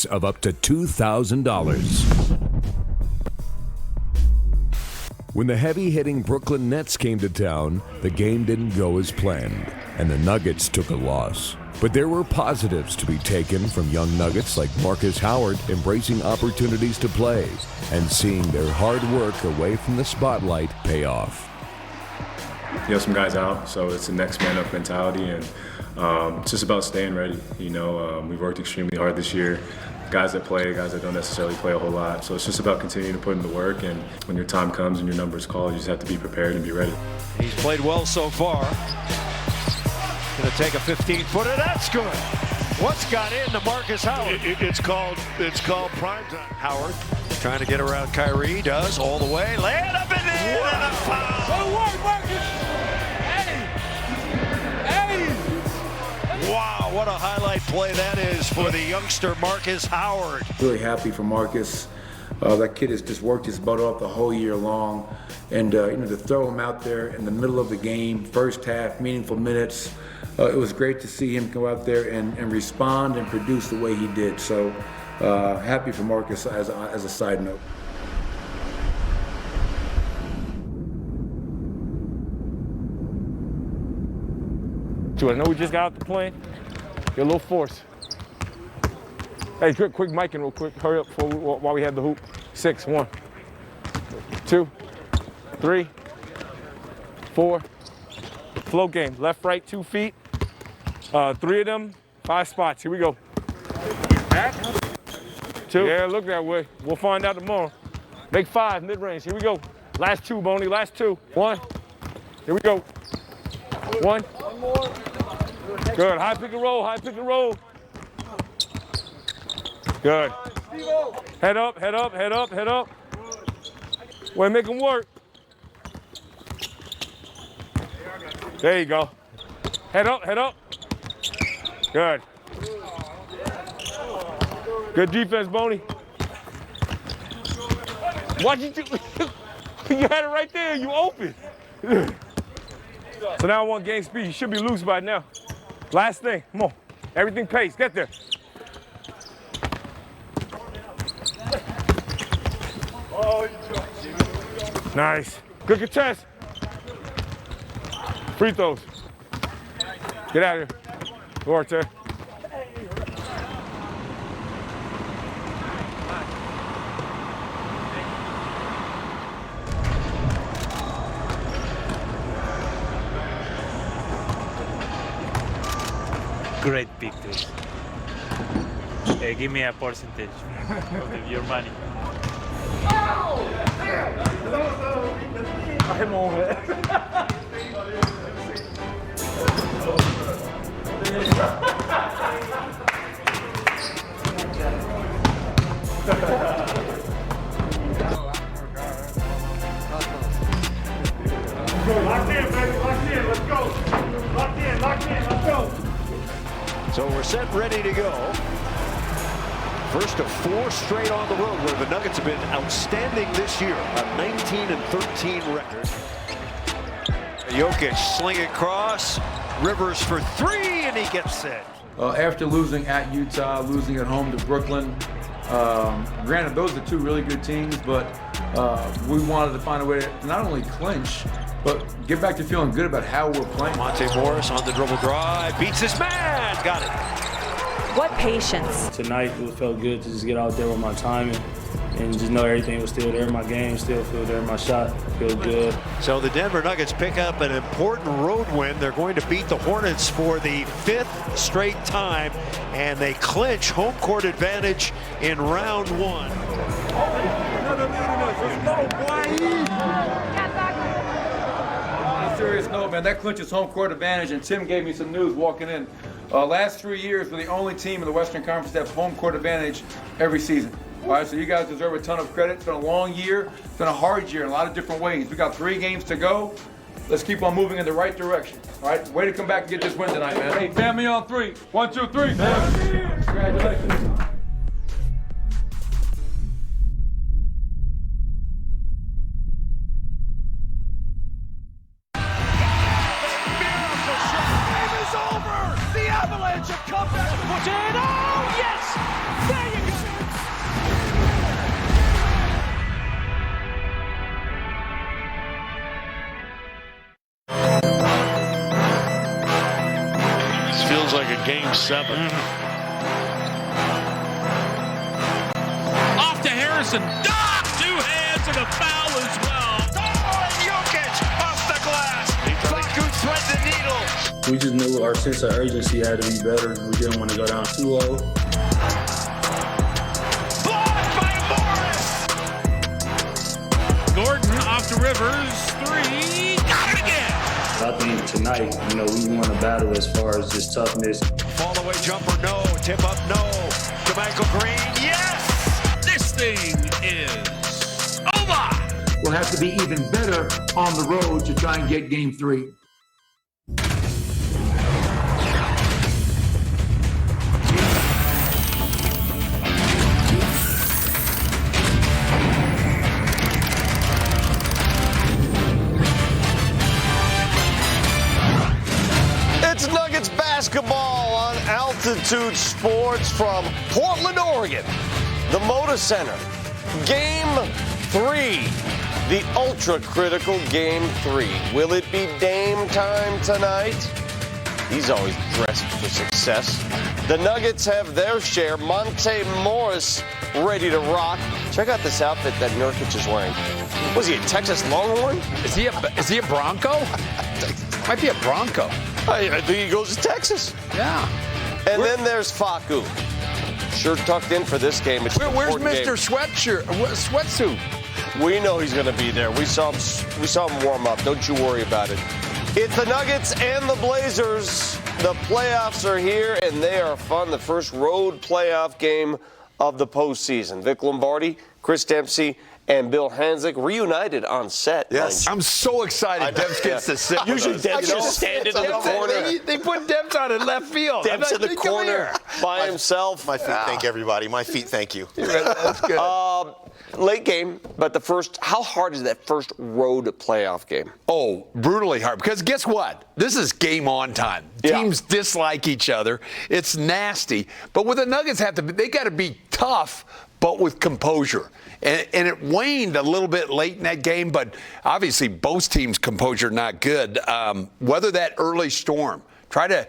checks of up to $2,000. When the heavy-hitting Brooklyn Nets came to town, the game didn't go as planned, and the Nuggets took a loss. But there were positives to be taken from young Nuggets like Marcus Howard embracing opportunities to play and seeing their hard work away from the spotlight pay off. You have some guys out, so it's a next man up mentality, and it's just about staying ready. We've worked extremely hard this year. Guys that play, guys that don't necessarily play a whole lot. So it's just about continuing to put in the work, and when your time comes and your number is called, you just have to be prepared and be ready. He's played well so far. Gonna take a 15-footer, that's good. What's got into Marcus Howard? It's called prime time. Howard trying to get around Kyrie, does all the way, lay it up in there, and a foul. Good work, Marcus. Hey. Wow, what a highlight play that is for the youngster Marcus Howard. Really happy for Marcus. That kid has just worked his butt off the whole year long, and to throw him out there in the middle of the game, first half, meaningful minutes. It was great to see him go out there and respond and produce the way he did. So happy for Marcus as a side note. I know we just got out the plane. Get a little force. Hey, quick micing real quick. Hurry up while we have the hoop. 6, 1, 2, 3, 4. Flow game. Left, right, 2 feet. 3 of them, 5 spots. Here we go. 2. Yeah, look that way. We'll find out tomorrow. Make 5 mid-range. Here we go. Last 2, Boney. Last 2. 1. Here we go. 1. Good. High pick and roll. High pick and roll. Good. Head up, head up, head up, head up. Way to make them work. There you go. Head up, head up. Good. Good defense, Boney. Watch you do. You had it right there. You open. So now I want game speed. You should be loose by now. Last thing. Come on. Everything pace. Get there. Nice. Good contest. Free throws. Get out of here. Go, Arter. Great pictures. Hey, give me a percentage of your money. I'm on it. Locked in, baby. Locked in. Let's go. Locked in. Locked in. Let's go. So we're set, ready to go. First of 4 straight on the road where the Nuggets have been outstanding this year. A 19-13 record. Jokic slinging across. Rivers for 3, and he gets it. After losing at Utah, losing at home to Brooklyn, granted those are 2 really good teams, but we wanted to find a way to not only clinch, but get back to feeling good about how we're playing. Monte Morris on the dribble drive, beats his man, got it. What patience. Tonight it felt good to just get out there with my timing and just know everything was still there. My game still feel there. My shot feel good. So the Denver Nuggets pick up an important road win. They're going to beat the Hornets for the 5th straight time, and they clinch home court advantage in round 1. On a serious note, man, that clinches home court advantage, and Tim gave me some news walking in. Last 3 years, we're the only team in the Western Conference that have home court advantage every season. All right, so you guys deserve a ton of credit. It's been a long year. It's been a hard year in a lot of different ways. We got 3 games to go. Let's keep on moving in the right direction. All right, way to come back and get this win tonight, man. Hey, family on 3. 1, 2, 3. Congratulations. Avalanche have come back to push in. Oh, yes! There you go! 7. Off to Harrison. Two hands and a foul as well. Oh, and Jokic off the glass. Facu thread the needle. We just knew our sense of urgency had to be better. We didn't want to go down 2-0. Blocked by Morris. Gordon off to Rivers. 3. Got it again. I think tonight, we won a battle as far as just toughness. Fall away jumper, no. Tip up, no. To Michael Green, yes. This thing is over. We'll have to be even better on the road to try and get game 3. It's Nuggets basketball on Altitude Sports from Portland, Oregon. The Moda Center. Game 3. The ultra-critical Game 3. Will it be Dame time tonight? He's always dressed for success. The Nuggets have their share. Monte Morris ready to rock. Check out this outfit that Nurkic is wearing. Was he a Texas Longhorn? Is he a Bronco? Might be a Bronco. I think he goes to Texas. Yeah. And then there's Facu. Sure tucked in for this game. Where's Mr. Sweatsuit? We know he's going to be there. We saw him warm up. Don't you worry about it. It's the Nuggets and the Blazers. The playoffs are here, and they are fun. The first road playoff game of the postseason. Vic Lombardi, Chris Dempsey, and Bill Hanzik reunited on set. Yes. I'm so excited Dempsey gets to sit. Usually Demp's just standing in the corner. They put Dempsey out in left field. Demp's in the corner by himself. My feet thank everybody. My feet thank you. That's good. Late game, but how hard is that first road playoff game? Oh, brutally hard. Because guess what? This is game on time. Yeah. Teams dislike each other. It's nasty. But what the Nuggets they got to be tough, but with composure. And it waned a little bit late in that game, but obviously both teams' composure not good. Weather that early storm. Try to,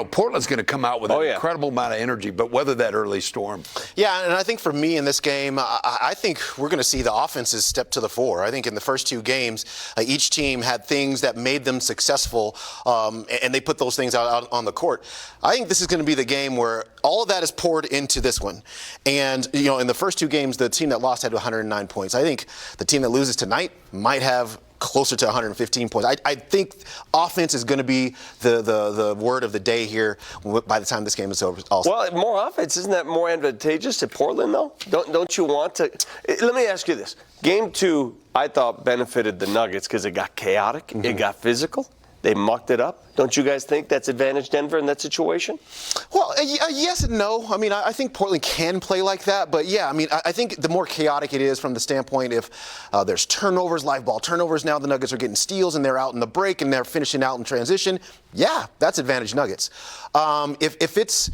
Portland's going to come out with an incredible amount of energy, but weather that early storm. Yeah, and I think for me in this game, I think we're going to see the offenses step to the fore. I think in the first 2 games, each team had things that made them successful, and they put those things out on the court. I think this is going to be the game where all of that is poured into this one. And, in the first 2 games, the team that lost had 109 points. I think the team that loses tonight might have closer to 115 points. I think offense is going to be the word of the day here by the time this game is over. Also. Well, more offense, isn't that more advantageous at Portland, though? Don't you want to? Let me ask you this. Game 2, I thought, benefited the Nuggets because it got chaotic. Mm-hmm. It got physical. They mucked it up. Don't you guys think that's advantage Denver in that situation? Well, yes and no. I mean, I think Portland can play like that. But, yeah, I mean, I think the more chaotic it is from the standpoint if there's turnovers, live ball turnovers. Now the Nuggets are getting steals and they're out in the break and they're finishing out in transition. Yeah, that's advantage Nuggets. If it's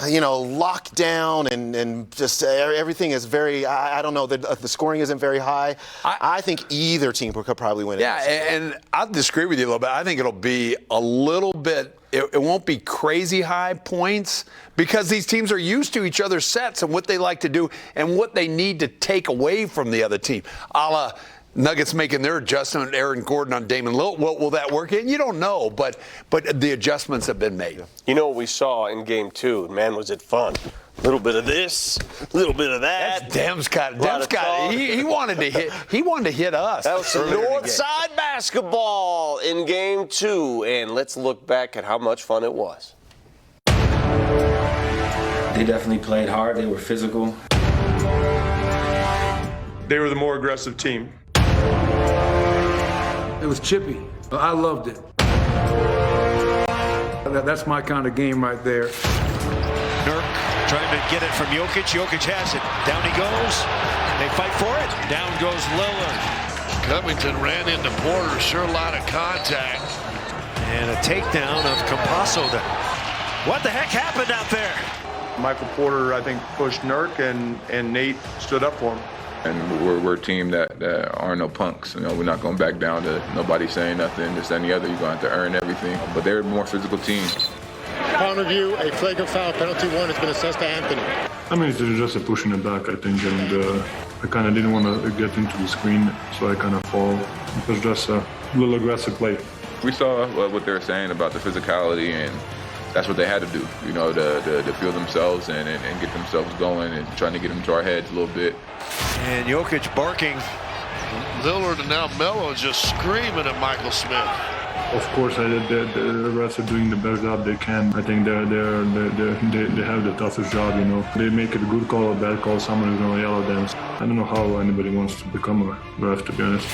locked down and just everything is very, I don't know, the scoring isn't very high. I think either team could probably win it. Yeah, and I'll disagree with you a little bit. I think it'll be a little bit, it won't be crazy high points because these teams are used to each other's sets and what they like to do and what they need to take away from the other team. A la Nuggets making their adjustment, Aaron Gordon on Damon Lillard. Will that work? And you don't know, but the adjustments have been made. You know what we saw in Game 2? Man, was it fun. A little bit of this, a little bit of that. Dem's got it. He wanted to hit. He wanted to hit us. That was some North Side basketball in Game 2, and let's look back at how much fun it was. They definitely played hard. They were physical. They were the more aggressive team. It was chippy. I loved it. That's my kind of game right there. Nurk trying to get it from Jokic. Jokic has it. Down he goes. They fight for it. Down goes Lillard. Covington ran into Porter. Sure, a lot of contact. And a takedown of Campasso. What the heck happened out there? Michael Porter, I think, pushed Nurk, and Nate stood up for him. And we're a team that are no punks. We're not going back down to nobody saying nothing, this, that, and the other. You're going to have to earn everything. But they're a more physical team. upon review, a flagrant foul penalty warrant has been assessed to Anthony. I mean, it's just a push in the back, I think, and I kind of didn't want to get into the screen, so I kind of fall. It was just a little aggressive play. We saw what they were saying about the physicality, and that's what they had to do, you know, to feel themselves and get themselves going and trying to get them to our heads a little bit. And Jokic barking. Lillard and now Melo just screaming at Michael Smith. Of course, the refs are doing the best job they can. I think they have the toughest job, you know. They make it a good call or bad call, someone is going to yell at them. I don't know how anybody wants to become a ref, to be honest.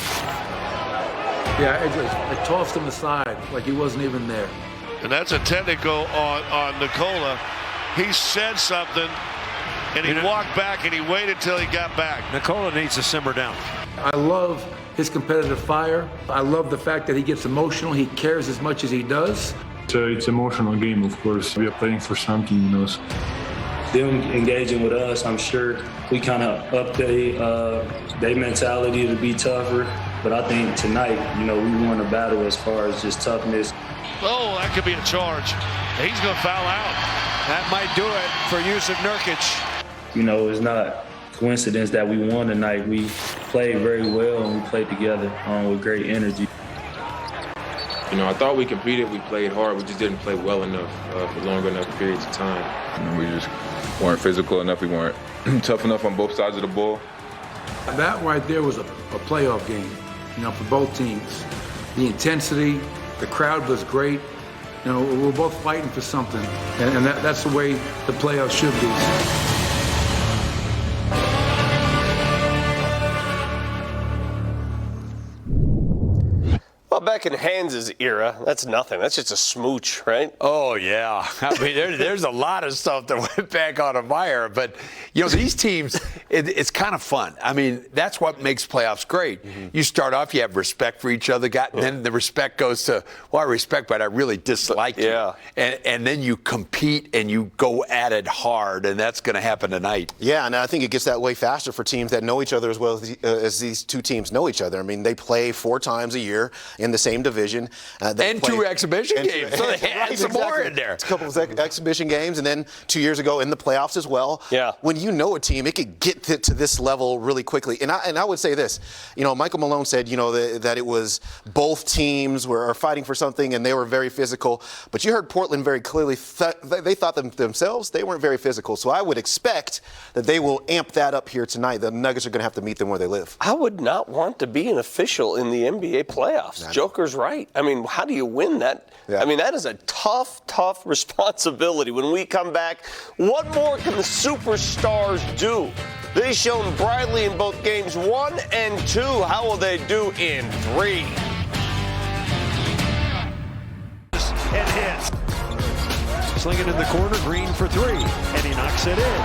Yeah, I tossed him aside like he wasn't even there. And that's a technical on Nikola. He said something, and he walked back, and he waited till he got back. Nikola needs to simmer down. I love his competitive fire. I love the fact that he gets emotional. He cares as much as he does. It's an emotional game, of course. We are playing for something, you know. Them engaging with us, I'm sure we kind of update their mentality to be tougher. But I think tonight, you know, we won a battle as far as just toughness. Oh, that could be a charge. He's going to foul out. That might do it for Jusuf Nurkic. You know, it's not coincidence that we won tonight. We played very well and we played together with great energy. You know, I thought we competed, we played hard, we just didn't play well enough for long enough periods of time. And we just weren't physical enough, we weren't tough enough on both sides of the ball. That right there was a playoff game, you know, for both teams. The intensity, the crowd was great. You know, we're both fighting for something, and that's the way the playoffs should be. Well, back in Hans's era, that's nothing. That's just a smooch, right? Oh, yeah. I mean, there's a lot of stuff that went back on in my era. But, you know, these teams, it's kind of fun. I mean, that's what makes playoffs great. Mm-hmm. You start off, you have respect for each other. Then the respect goes to, well, I respect, but I really dislike you. And then you compete and you go at it hard, and that's going to happen tonight. Yeah, and I think it gets that way faster for teams that know each other as well as these two teams know each other. I mean, they play 4 times a year in the same division. And 2 exhibition games. So they had some more in there. It's a couple of exhibition games, and then 2 years ago in the playoffs as well. Yeah. When you know a team, it could get to this level really quickly. And I would say this, you know, Michael Malone said, you know, that it was both teams were fighting for something and they were very physical. But you heard Portland very clearly, they thought themselves they weren't very physical. So I would expect that they will amp that up here tonight. The Nuggets are going to have to meet them where they live. I would not want to be an official in the NBA playoffs. Joker's right. I mean, how do you win that? Yeah. I mean, that is a tough responsibility. When we come back, what more can the superstars do? They've shown brightly in both games 1 and 2. How will they do in 3? And hit. Sling it in the corner, Green for 3. And he knocks it in.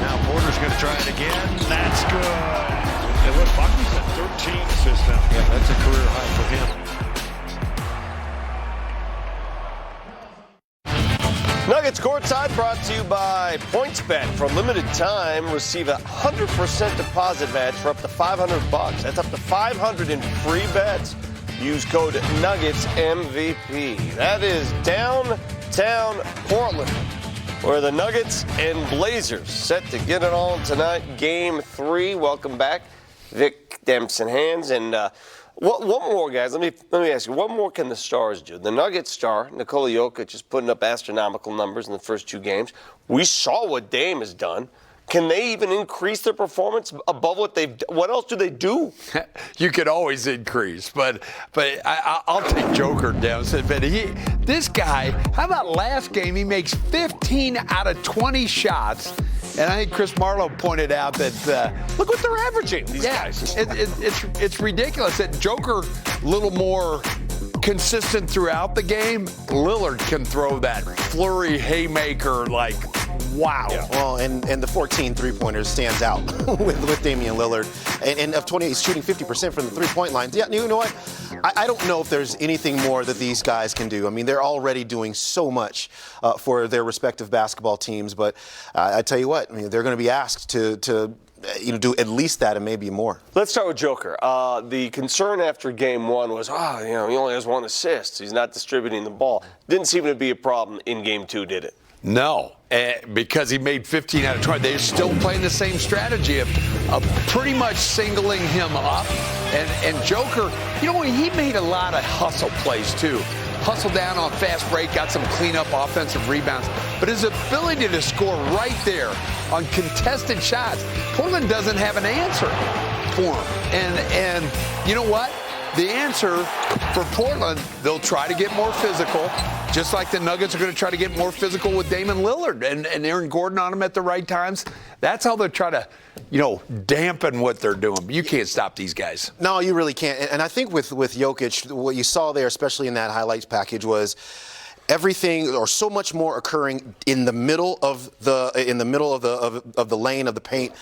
Now Porter's going to try it again. That's good. And look, Buckley's at 13 assists now. Yeah, that's a career high for him. Nuggets Courtside brought to you by PointsBet. For a limited time, receive a 100% deposit match for up to $500. That's up to $500 in free bets. Use code NuggetsMVP. That is downtown Portland, where the Nuggets and Blazers set to get it on tonight. Game 3. Welcome back, Vic Dempson Hands. And what more, guys? Let me ask you, what more can the stars do? The Nuggets star, Nikola Jokic, is putting up astronomical numbers in the first 2 games. We saw what Dame has done. Can they even increase their performance above what they've done? What else do they do? You could always increase, but I'll take Joker down. But this guy, how about last game? He makes 15 out of 20 shots. And I think Chris Marlowe pointed out that look what they're averaging. These guys. It's ridiculous that Joker a little more consistent throughout the game. Lillard can throw that flurry haymaker like. Wow. Yeah. Well, and the 14 3-pointers stands out with Damian Lillard. And of 20, he's shooting 50% from the 3-point line. Yeah, you know what? I don't know if there's anything more that these guys can do. I mean, they're already doing so much for their respective basketball teams. But I tell you what, I mean, they're going to be asked to do at least that and maybe more. Let's start with Joker. The concern after game one was, he only has 1 assist. He's not distributing the ball. Didn't seem to be a problem in game 2, did it? No, because he made 15 out of 20. They're still playing the same strategy of pretty much singling him up. And Joker, he made a lot of hustle plays too. Hustle down on fast break, got some cleanup offensive rebounds. But his ability to score right there on contested shots, Portland doesn't have an answer for him. And you know what? The answer for Portland, they'll try to get more physical, just like the Nuggets are going to try to get more physical with Damian Lillard and Aaron Gordon on them at the right times. That's how they'll try to, dampen what they're doing. But you can't stop these guys. No, you really can't. And I think with Jokic, what you saw there, especially in that highlights package, was everything or so much more occurring in the middle of the lane of the paint.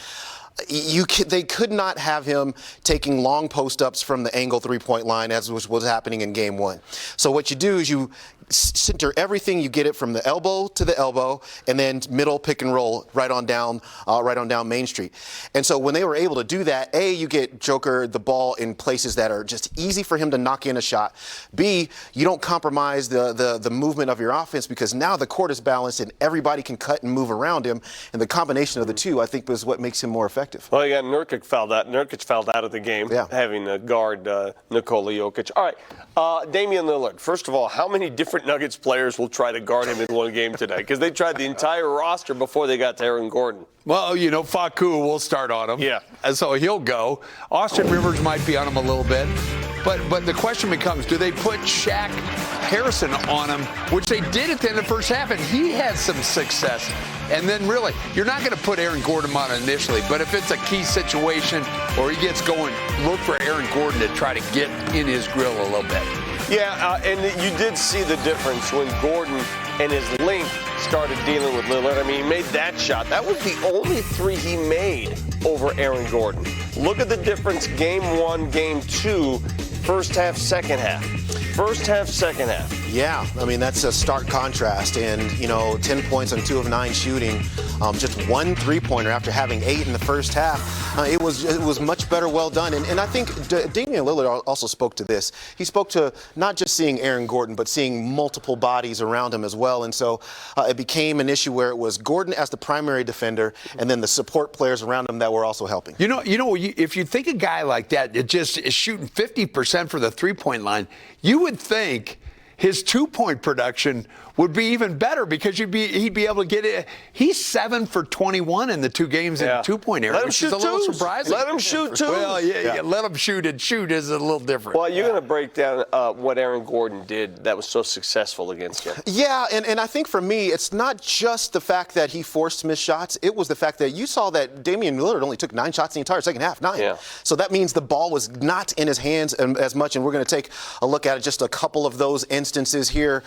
They could not have him taking long post-ups from the angle three-point line as was happening in game 1. So what you do is you center everything. You get it from the elbow to the elbow, and then middle pick and roll right on down Main Street. And so when they were able to do that, A, you get Joker the ball in places that are just easy for him to knock in a shot. B, you don't compromise the movement of your offense because now the court is balanced and everybody can cut and move around him. And the combination of the two, I think, was what makes him more effective. Well, yeah, Nurkic fouled out. Nurkic fouled out of the game, having to guard Nikola Jokic. All right, Damian Lillard. First of all, how many different Nuggets players will try to guard him in one game today? Because they tried the entire roster before they got to Aaron Gordon. Well, Facu will start on him. Yeah. And so he'll go. Austin Rivers might be on him a little bit. But the question becomes, do they put Shaq Harrison on him, which they did at the end of the first half, and he had some success. And then really, you're not going to put Aaron Gordon on initially, but if it's a key situation or he gets going, look for Aaron Gordon to try to get in his grill a little bit. Yeah, and you did see the difference when Gordon and his length started dealing with Lillard. I mean, he made that shot. That was the only 3 he made over Aaron Gordon. Look at the difference, game 1, game 2, first half, second half. First half, second half. Yeah, I mean, that's a stark contrast. And, 10 points on 2 of 9 shooting, just 1 3-pointer after having 8 in the first half. It was much better, well done. And I think Damian Lillard also spoke to this. He spoke to not just seeing Aaron Gordon, but seeing multiple bodies around him as well. And so it became an issue where it was Gordon as the primary defender and then the support players around him that were also helping. If you think a guy like that just is shooting 50% for the three-point line, you would think his two-point production would be even better because he'd be able to get it. He's 7 for 21 in the 2 games in the two-point area, which is a little surprising. Let him shoot twos. Well, yeah, let him shoot, and shoot is a little different. Well, you're going to break down what Aaron Gordon did that was so successful against him. Yeah, and I think for me, it's not just the fact that he forced missed shots. It was the fact that you saw that Damian Lillard only took 9 shots in the entire second half. 9. Yeah. So that means the ball was not in his hands as much, and we're going to take a look at just a couple of those instances here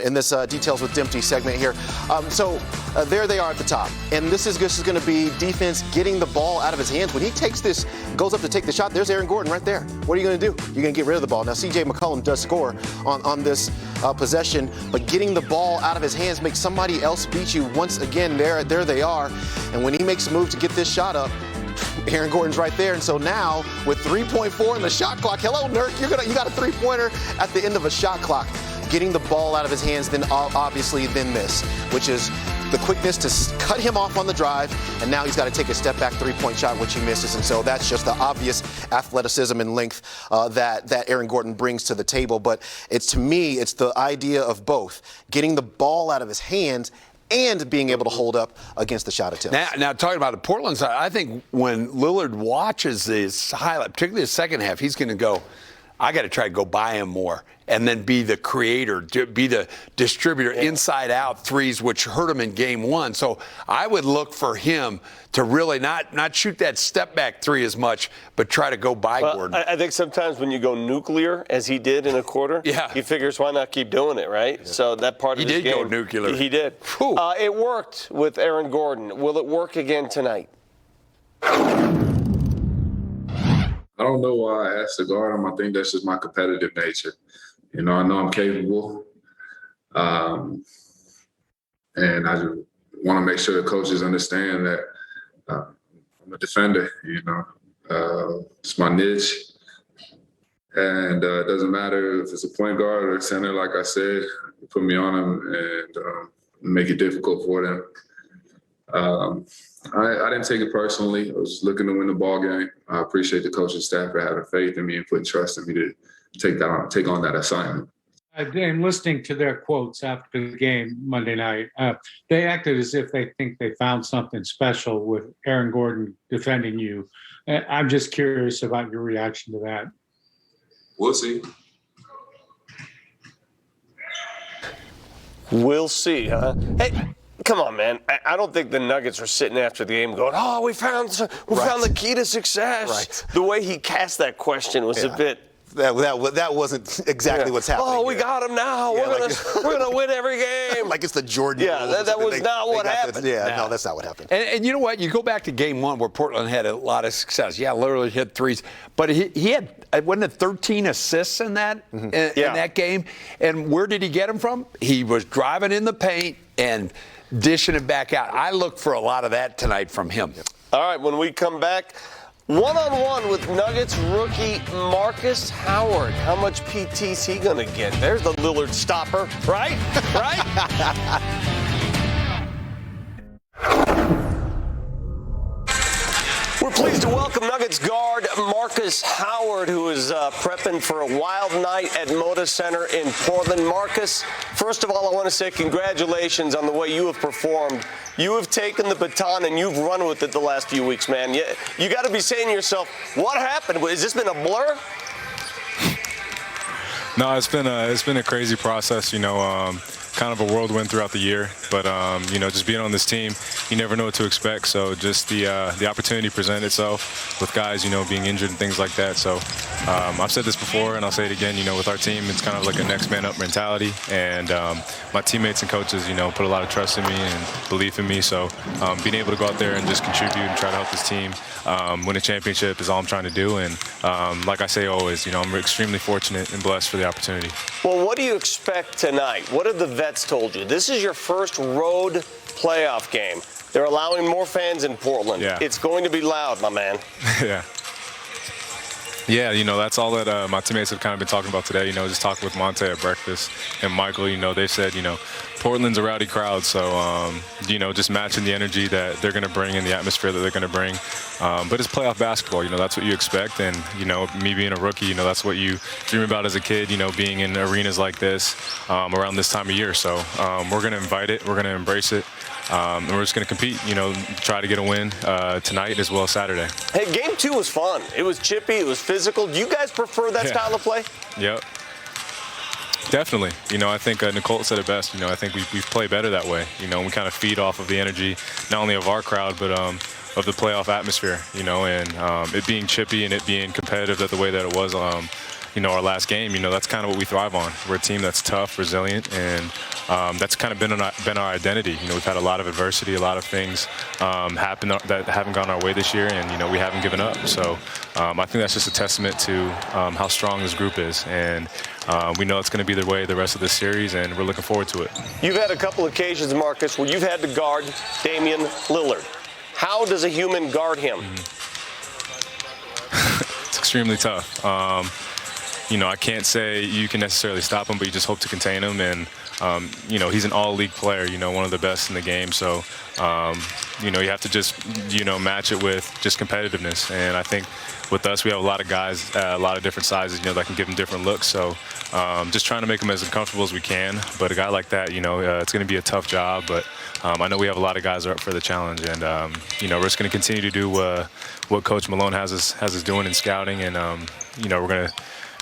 in this Details with Dempsey segment here. So there they are at the top. And this is going to be defense getting the ball out of his hands. When he goes up to take the shot, there's Aaron Gordon right there. What are you going to do? You're going to get rid of the ball. Now, C.J. McCollum does score on this possession, but getting the ball out of his hands makes somebody else beat you once again. There they are. And when he makes a move to get this shot up, Aaron Gordon's right there. And so now with 3.4 in the shot clock, hello, Nurk, you got a 3-pointer at the end of a shot clock. Getting the ball out of his hands, then obviously this, which is the quickness to cut him off on the drive, and now he's got to take a step back 3-point shot, which he misses. And so that's just the obvious athleticism and length that Aaron Gordon brings to the table. But to me, it's the idea of both getting the ball out of his hands and being able to hold up against the shot attempts. Now talking about the Portland side, I think when Lillard watches this highlight, particularly the second half, he's going to go, I got to try to go by him more and then be the creator, be the distributor, inside out threes, which hurt him in game 1. So I would look for him to really not shoot that step back 3 as much, but try to go by Gordon. I think sometimes when you go nuclear, as he did in a quarter, he figures why not keep doing it, right? Yeah. So that part of his game. He did go nuclear. He did. It worked with Aaron Gordon. Will it work again tonight? I don't know why I asked to guard him. I think that's just my competitive nature. I know I'm capable. And I just want to make sure the coaches understand that I'm I'm a defender, it's my niche. And it doesn't matter if it's a point guard or a center, like I said, put me on them and make it difficult for them. I didn't take it personally. I was looking to win the ball game. I appreciate the coaching staff for having faith in me and putting trust in me to take on that assignment. And listening to their quotes after the game Monday night, they acted as if they think they found something special with Aaron Gordon defending you. I'm just curious about your reaction to that. We'll see. We'll see, huh? Hey, come on, man. I don't think the Nuggets were sitting after the game going, "Oh, we found the key to success." Right. The way he cast that question was a bit. That wasn't exactly what's happening. Oh, we got him now. Yeah, we're gonna win every game. Like it's the Jordan. Yeah, that was not what happened. No, that's not what happened. And you know what? You go back to game one where Portland had a lot of success. Yeah, literally hit threes. But he had, wasn't it 13 assists in that in that game? And where did he get them from? He was driving in the paint and dishing it back out. I look for a lot of that tonight from him. All right, when we come back, one-on-one with Nuggets rookie Marcus Howard. How much PT's he going to get? There's the Lillard stopper, right? We're pleased to welcome Nuggets guard Marcus Howard, who is prepping for a wild night at Moda Center in Portland. Marcus, first of all, I want to say congratulations on the way you have performed. You have taken the baton and you've run with it the last few weeks, man. You got to be saying to yourself, what happened? Has this been a blur? No, it's been a crazy process, kind of a whirlwind throughout the year. But, just being on this team, you never know what to expect. So just the opportunity presented itself with guys, being injured and things like that. So I've said this before and I'll say it again, with our team, it's kind of like a next man up mentality. And my teammates and coaches, put a lot of trust in me and belief in me. So being able to go out there and just contribute and try to help this team win a championship is all I'm trying to do. And like I say always, I'm extremely fortunate and blessed for the opportunity. Well, what do you expect tonight? What have the vets told you? This is your first road playoff game. They're allowing more fans in Portland. Yeah. It's going to be loud, my man. Yeah, that's all that my teammates have kind of been talking about today. Just talking with Monte at breakfast and Michael, they said, Portland's a rowdy crowd. So, just matching the energy that they're going to bring and the atmosphere that they're going to bring. But it's playoff basketball, that's what you expect. And, me being a rookie, that's what you dream about as a kid, being in arenas like this around this time of year. So we're going to invite it. We're going to embrace it. And we're just going to compete, try to get a win tonight as well as Saturday. Hey, game 2 was fun. It was chippy. It was physical. Do you guys prefer that style of play? Yep. Definitely. I think Nicole said it best. I think we play better that way. We kind of feed off of the energy, not only of our crowd, but of the playoff atmosphere, and it being chippy and it being competitive the way that it was, our last game, that's kind of what we thrive on. We're a team that's tough, resilient, and that's kind of been our identity. We've had a lot of adversity, a lot of things happen that haven't gone our way this year, and, we haven't given up. So I think that's just a testament to how strong this group is, and we know it's going to be the way the rest of this series, and we're looking forward to it. You've had a couple occasions, Marcus, where you've had to guard Damian Lillard. How does a human guard him? It's extremely tough. I can't say you can necessarily stop him, but you just hope to contain him. And, he's an all-league player, one of the best in the game. So, you have to just, match it with just competitiveness. And I think with us, we have a lot of guys, a lot of different sizes, that can give him different looks. So just trying to make him as comfortable as we can. But a guy like that, it's going to be a tough job. But I know we have a lot of guys up for the challenge. And, we're just going to continue to do what Coach Malone has us doing in scouting. And, we're going to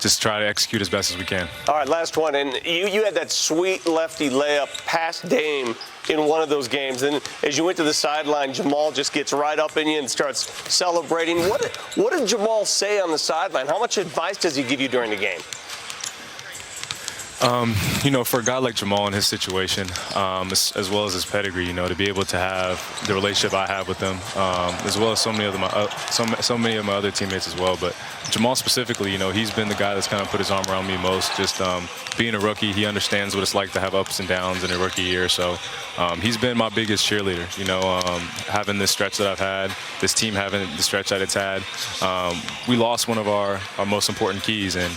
just try to execute as best as we can. All right, last one. And you had that sweet lefty layup past Dame in one of those games. And as you went to the sideline, Jamal just gets right up in you and starts celebrating. What did Jamal say on the sideline? How much advice does he give you during the game? For a guy like Jamal in his situation, as well as his pedigree, to be able to have the relationship I have with him, as well as so many of my other teammates as well. But Jamal specifically, he's been the guy that's kind of put his arm around me most. Just being a rookie, he understands what it's like to have ups and downs in a rookie year. So he's been my biggest cheerleader. Having this stretch that I've had, this team having the stretch that it's had. We lost one of our most important keys, and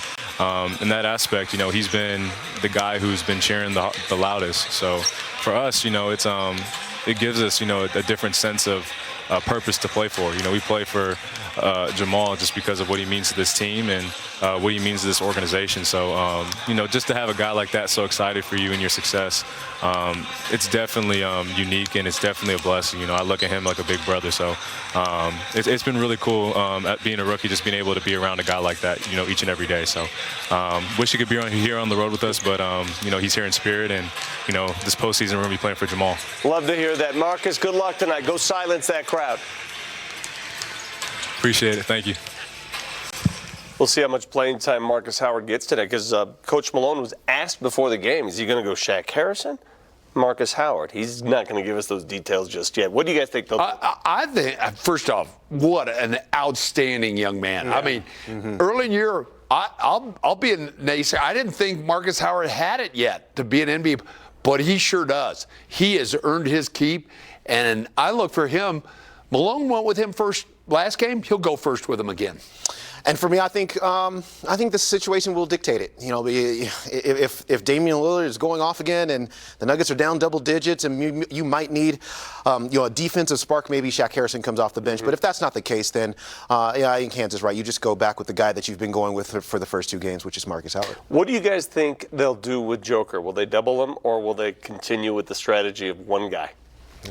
in that aspect, he's been the guy who's been cheering the loudest. So for us, it gives us, a different sense of purpose to play for. We play for Jamal just because of what he means to this team and what he means to this organization. So, just to have a guy like that so excited for you and your success, it's definitely unique, and it's definitely a blessing. I look at him like a big brother. So it's been really cool at being a rookie, just being able to be around a guy like that, each and every day. So wish he could be here on the road with us, but, he's here in spirit, and, this postseason we're going to be playing for Jamal. Love to hear that. Marcus, good luck tonight. Go silence that crowd. Appreciate it. Thank you. We'll see how much playing time Marcus Howard gets today, because Coach Malone was asked before the game, is he going to go Shaq Harrison, Marcus Howard? He's not going to give us those details just yet. What do you guys think they'll do? I think, first off, what an outstanding young man. Yeah. I mean, early in the year, I'll be a naysayer. I didn't think Marcus Howard had it yet to be an NBA, but he sure does. He has earned his keep, and I look for him. Malone went with him first last game. He'll go first with him again. And for me, I think the situation will dictate it. If Damian Lillard is going off again and the Nuggets are down double digits, and you might need a defensive spark, maybe Shaq Harrison comes off the bench. But if that's not the case, then I think Hans is right. You just go back with the guy that you've been going with for the first two games, which is Marcus Howard. What do you guys think they'll do with Joker? Will they double him, or will they continue with the strategy of one guy?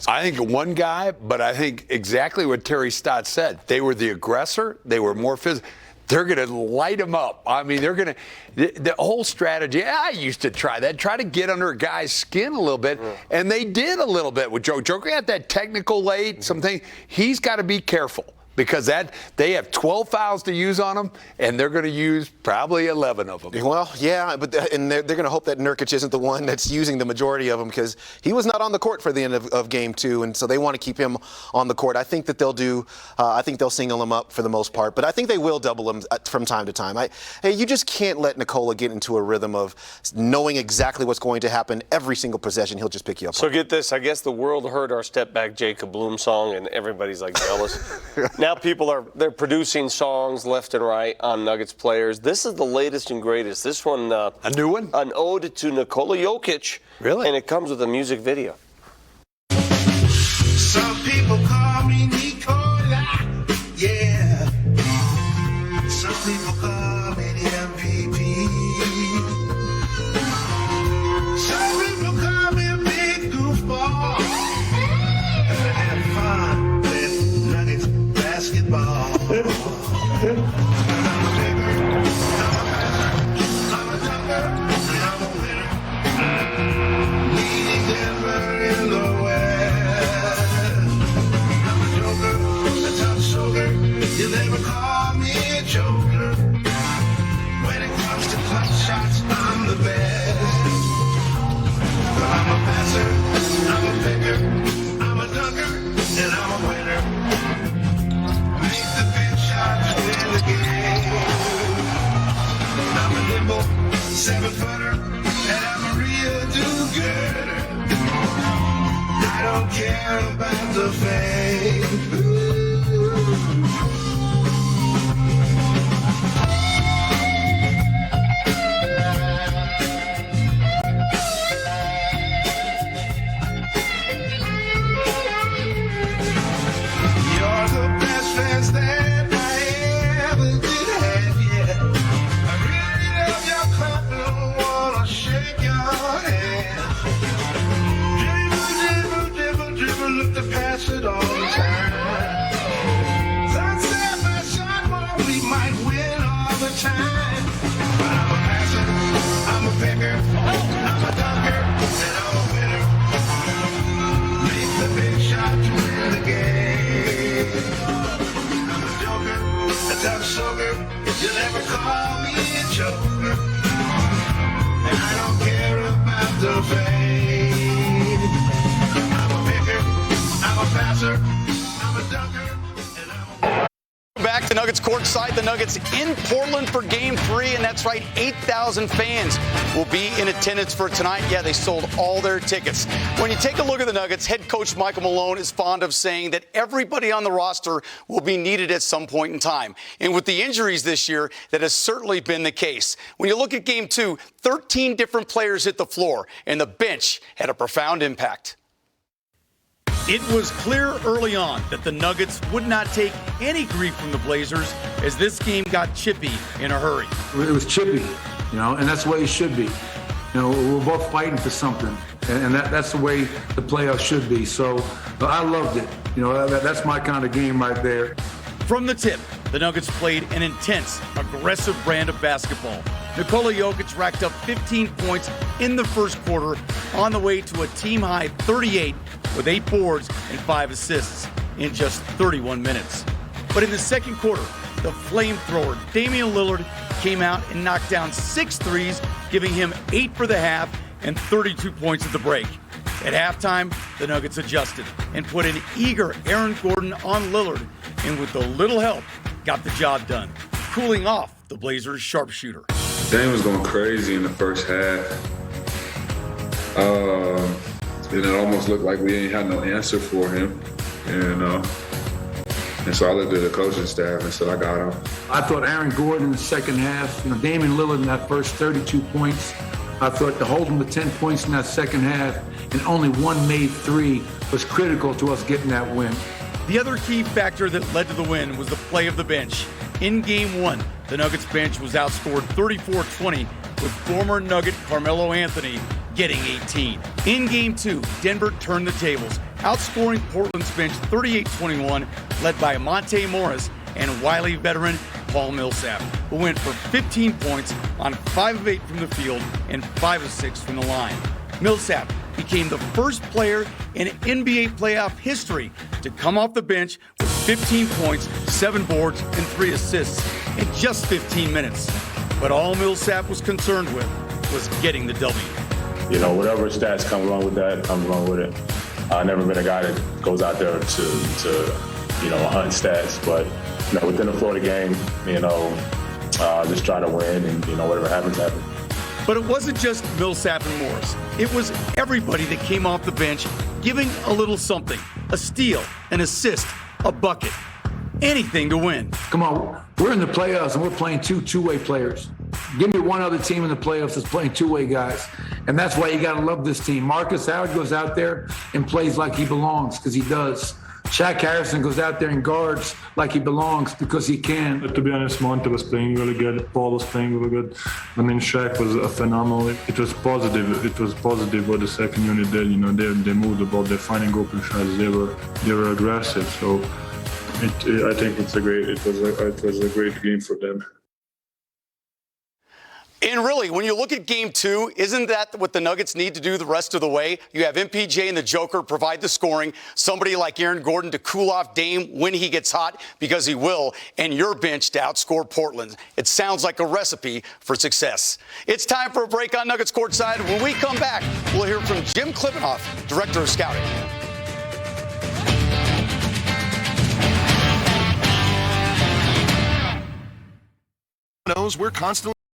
I think one guy, but I think exactly what Terry Stotts said. They were the aggressor. They were more physical. They're going to light him up. I mean, they're going to – the whole strategy, I used to try that, try to get under a guy's skin a little bit, and they did a little bit with Joker. Joker had that technical late, something. He's got to be careful, because they have 12 fouls to use on him, and they're going to use probably 11 of them. Well, yeah, but they're going to hope that Nurkic isn't the one that's using the majority of them, because he was not on the court for the end of game two, and so they want to keep him on the court. I think that they'll do. I think they'll single him up for the most part, but I think they will double him from time to time. You just can't let Nikola get into a rhythm of knowing exactly what's going to happen every single possession. He'll just pick you up. So get this. I guess the world heard our Step Back Jacob Bloom song, and everybody's like jealous. Now they're producing songs left and right on Nuggets players. This is the latest and greatest. This one, a new one, an ode to Nikola Jokic. Really? And it comes with a music video. Some people call me Nikola, yeah. Some people call me the MVP. Some people call me a big goofball. And I have fun with Nuggets basketball. I'm a bigger, I'm a passer, I'm a dunker, and I'm a winner. Leading Denver in the West. I'm a joker, a top shoulder. You never call me a joker. When it comes to clutch shots, I'm the best. I'm a passer, I'm a picker, I'm a dunker, and I'm a winner. Make the big shots win the game. I'm a nimble 7-footer, and I'm a real do-gooder. I don't care about the fame. You're the best fans that I ever did have, yeah. I really love your club and wanna shake your hand. Dribble, look to pass it all the time. Sunset by shot, well, we might win all the time. But I'm a passer, I'm a picker, I'm a dunker, and I'm a winner. Make the big shot to win the game. I'm a joker, a tough soaker. You never call me a joker. And I don't passer, I'm a dunker. Back to Nuggets courtside. The Nuggets in Portland for Game 3, and that's right, 8,000 fans will be in attendance for tonight. Yeah, they sold all their tickets. When you take a look at the Nuggets, head coach Michael Malone is fond of saying that everybody on the roster will be needed at some point in time. And with the injuries this year, that has certainly been the case. When you look at Game 2, 13 different players hit the floor, and the bench had a profound impact. It was clear early on that the Nuggets would not take any grief from the Blazers as this game got chippy in a hurry. It was chippy, and that's the way it should be. We're both fighting for something, and that's the way the playoffs should be. So I loved it. That's my kind of game right there. From the tip, the Nuggets played an intense, aggressive brand of basketball. Nikola Jokic racked up 15 points in the first quarter on the way to a team-high 38 with 8 boards and 5 assists in just 31 minutes. But in the second quarter, the flamethrower Damian Lillard came out and knocked down 6 threes, giving him 8 for the half and 32 points at the break. At halftime, the Nuggets adjusted and put an eager Aaron Gordon on Lillard, and with a little help, got the job done, cooling off the Blazers' sharpshooter. Dame was going crazy in the first half. And it almost looked like we ain't had no answer for him. And so I looked at the coaching staff and said, I got him. I thought Aaron Gordon in the second half, Damian Lillard in that first 32 points. I thought to hold him to 10 points in that second half and only one made 3 was critical to us getting that win. The other key factor that led to the win was the play of the bench. In Game 1, the Nuggets bench was outscored 34-20 with former Nugget Carmelo Anthony getting 18. In Game 2, Denver turned the tables, outscoring Portland's bench 38-21, led by Monte Morris and Wiley veteran Paul Millsap, who went for 15 points on 5 of 8 from the field and 5 of 6 from the line. Millsap became the first player in NBA playoff history to come off the bench with 15 points, 7 boards, and 3 assists in just 15 minutes. But all Millsap was concerned with was getting the W. Whatever stats come along with that, comes along with it. I've never been a guy that goes out there to hunt stats, but within the flow of the game, just try to win, and whatever happens, happens. But it wasn't just Millsap and Morris. It was everybody that came off the bench giving a little something, a steal, an assist, a bucket, anything to win. Come on, we're in the playoffs and we're playing two-way players. Give me one other team in the playoffs that's playing two-way guys. And that's why you got to love this team. Marcus Howard goes out there and plays like he belongs, because he does. Shaq Harrison goes out there and guards like he belongs because he can. To be honest, Monte was playing really good. Paul was playing really good. Shaq was phenomenal. It was positive. It was positive what the second unit did. They moved the ball. They're finding open shots. They were aggressive. So I think it was a great game for them. And really, when you look at Game 2, isn't that what the Nuggets need to do the rest of the way? You have MPJ and the Joker provide the scoring, somebody like Aaron Gordon to cool off Dame when he gets hot, because he will, and your bench to outscore Portland. It sounds like a recipe for success. It's time for a break on Nuggets Courtside. When we come back, we'll hear from Jim Klippenhoff, Director of Scouting. Knows we're constantly